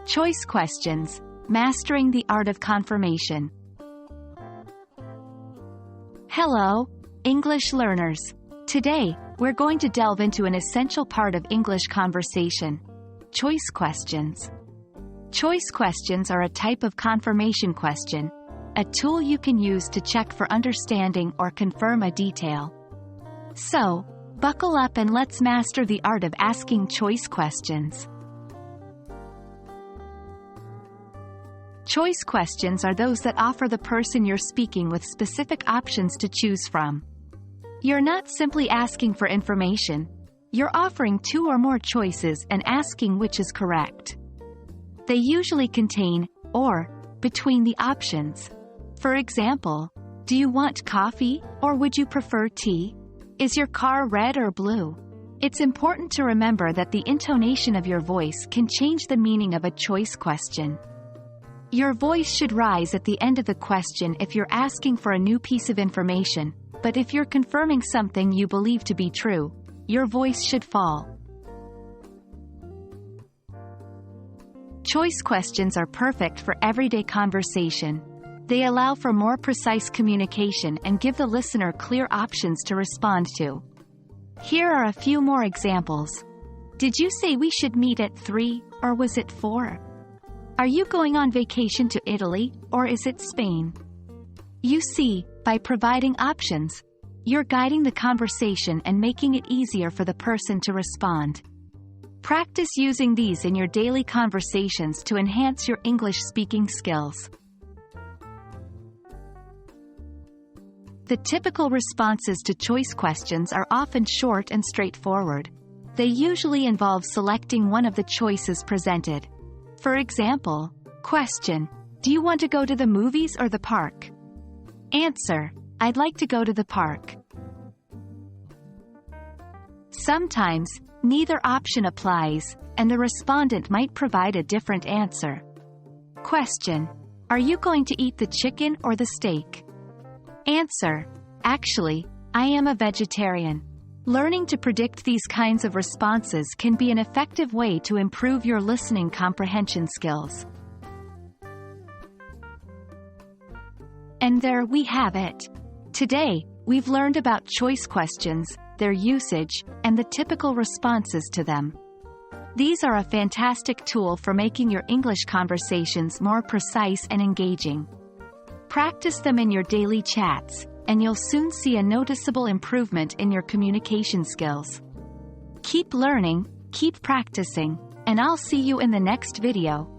Choice questions, mastering the art of confirmation. Hello, English learners. Today, we're going to delve into an essential part of English conversation: choice questions. Choice questions are a type of confirmation question, a tool you can use to check for understanding or confirm a detail. So, buckle up and let's master the art of asking choice questions. Choice questions are those that offer the person you're speaking with specific options to choose from. You're not simply asking for information, you're offering two or more choices and asking which is correct. They usually contain or between the options. For example, do you want coffee, or would you prefer tea? Is your car red or blue? It's important to remember that the intonation of your voice can change the meaning of a choice question. Your voice should rise at the end of the question if you're asking for a new piece of information, but if you're confirming something you believe to be true, your voice should fall. Choice questions are perfect for everyday conversation. They allow for more precise communication and give the listener clear options to respond to. Here are a few more examples. Did you say we should meet at 3, or was it 4? Are you going on vacation to Italy, or is it Spain? You see, by providing options, you're guiding the conversation and making it easier for the person to respond. Practice using these in your daily conversations to enhance your English speaking skills. The typical responses to choice questions are often short and straightforward. They usually involve selecting one of the choices presented. For example, question: do you want to go to the movies or the park? Answer: I'd like to go to the park. Sometimes, neither option applies, and the respondent might provide a different answer. Question: are you going to eat the chicken or the steak? Answer: actually, I am a vegetarian. Learning to predict these kinds of responses can be an effective way to improve your listening comprehension skills. And there we have it. Today, we've learned about choice questions, their usage, and the typical responses to them. These are a fantastic tool for making your English conversations more precise and engaging. Practice them in your daily chats, and you'll soon see a noticeable improvement in your communication skills. Keep learning, keep practicing, and I'll see you in the next video.